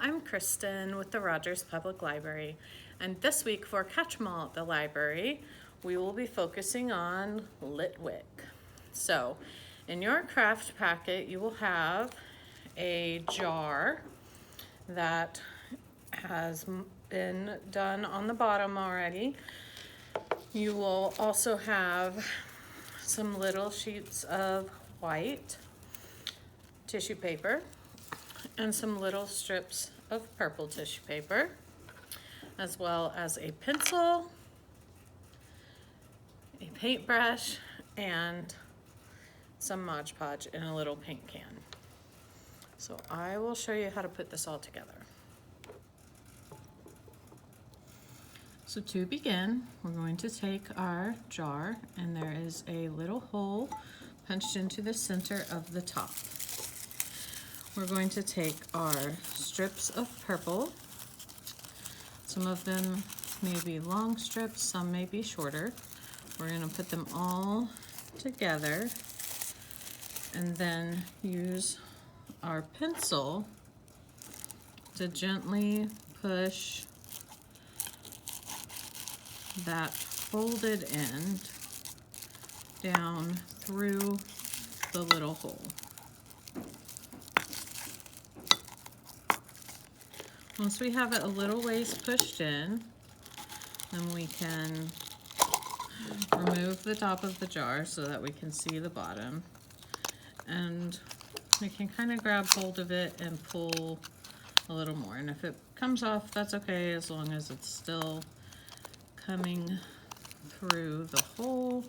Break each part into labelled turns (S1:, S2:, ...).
S1: I'm Kristen with the Rogers Public Library, and this week for Catch 'em All at the library, we will be focusing on Litwick. So, in your craft packet, you will have a jar that has been done on the bottom already. You will also have some little sheets of white tissue paper and some little strips of purple tissue paper, as well as a pencil, a paintbrush, and some Mod Podge in a little paint can. So I will show you how to put this all together. So to begin, we're going to take our jar, and there is a little hole punched into the center of the top. We're going to take our strips of purple. Some of them may be long strips, some may be shorter. We're going to put them all together and then use our pencil to gently push that folded end down through the little hole. Once we have it a little ways pushed in, then we can remove the top of the jar so that we can see the bottom. And we can kind of grab hold of it and pull a little more. And if it comes off, that's okay, as long as it's still coming through the hole.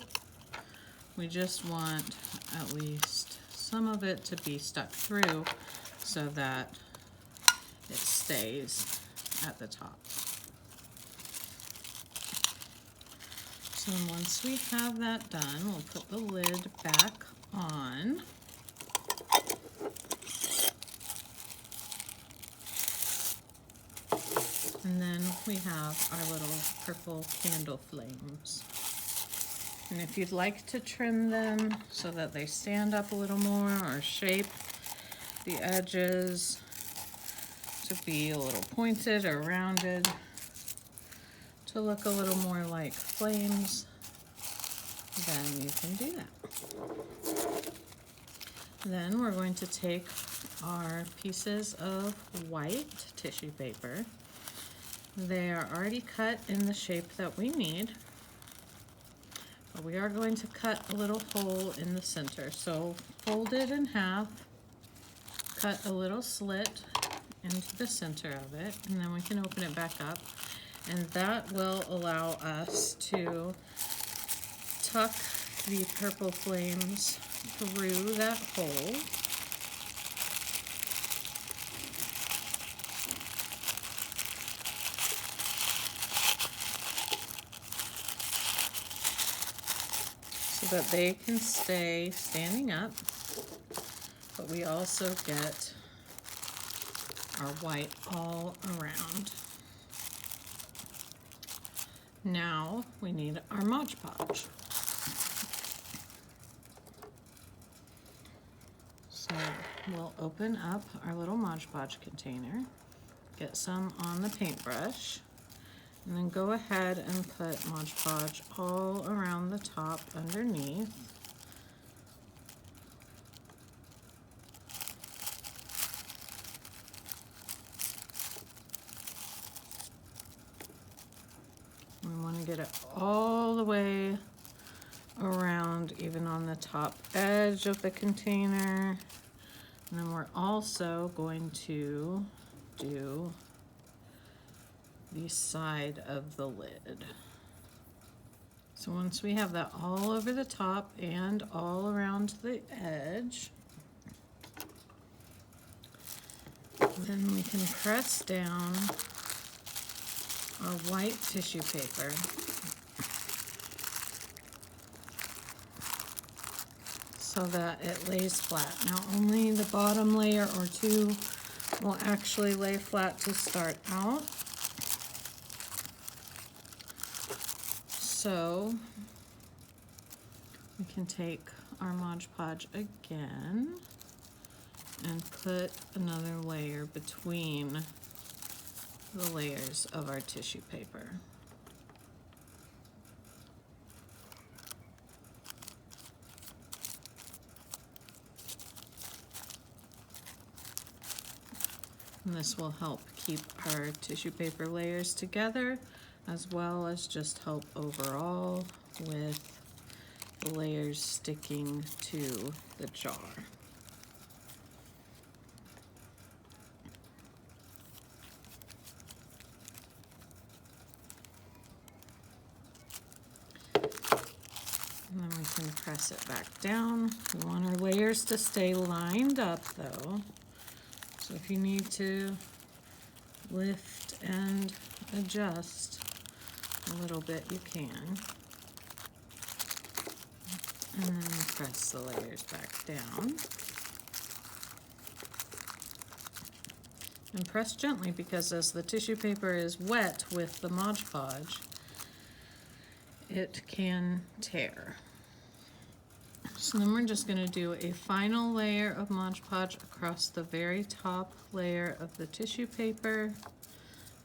S1: We just want at least some of it to be stuck through so that it stays at the top. So once we have that done, we'll put the lid back on. And then we have our little purple candle flames. And if you'd like to trim them so that they stand up a little more, or shape the edges to be a little pointed or rounded to look a little more like flames, then you can do that. Then we're going to take our pieces of white tissue paper. They are already cut in the shape that we need, but we are going to cut a little hole in the center. So fold it in half, cut a little slit into the center of it, and then we can open it back up, and that will allow us to tuck the purple flames through that hole. So that they can stay standing up, but we also get our white all around. Now we need our Mod Podge. So we'll open up our little Mod Podge container, get some on the paintbrush, and then go ahead and put Mod Podge all around the top underneath. We want to get it all the way around, even on the top edge of the container. And then we're also going to do the side of the lid. So once we have that all over the top and all around the edge, then we can press down our white tissue paper so that it lays flat. Now only the bottom layer or two will actually lay flat to start out. So we can take our Mod Podge again and put another layer between the layers of our tissue paper. And this will help keep our tissue paper layers together, as well as just help overall with the layers sticking to the jar. And then we can press it back down. We want our layers to stay lined up though. So if you need to lift and adjust a little bit, you can. And then press the layers back down. And press gently, because as the tissue paper is wet with the Mod Podge, it can tear. So then we're just going to do a final layer of Mod Podge across the very top layer of the tissue paper.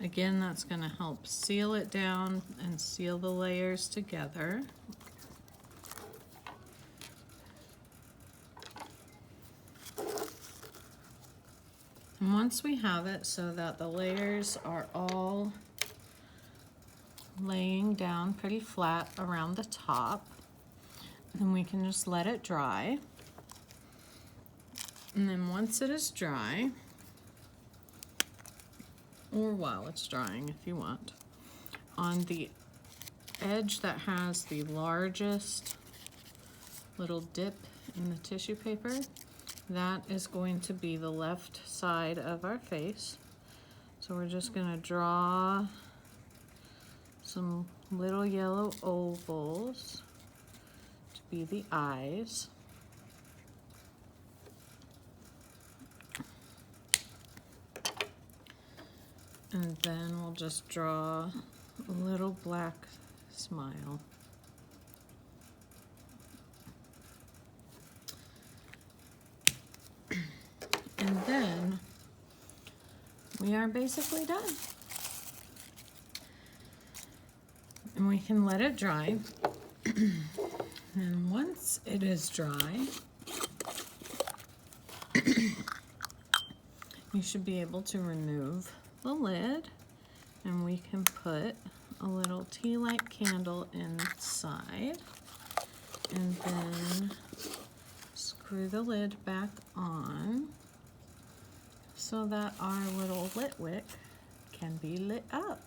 S1: Again, that's going to help seal it down and seal the layers together. And once we have it so that the layers are all laying down pretty flat around the top, then we can just let it dry. And then once it is dry, or while it's drying if you want, on the edge that has the largest little dip in the tissue paper, that is going to be the left side of our face. So we're just going to draw some little yellow ovals to be the eyes. And then we'll just draw a little black smile. And then we are basically done. And we can let it dry. And once it is dry, you should be able to remove the lid, and we can put a little tea light candle inside, and then screw the lid back on so that our little lit wick can be lit up.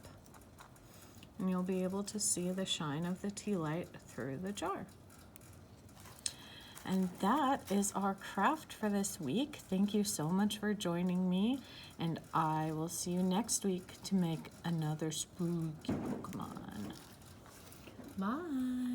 S1: And you'll be able to see the shine of the tea light through the jar. And that is our craft for this week. Thank you so much for joining me, and I will see you next week to make another spooky Pokemon. Bye.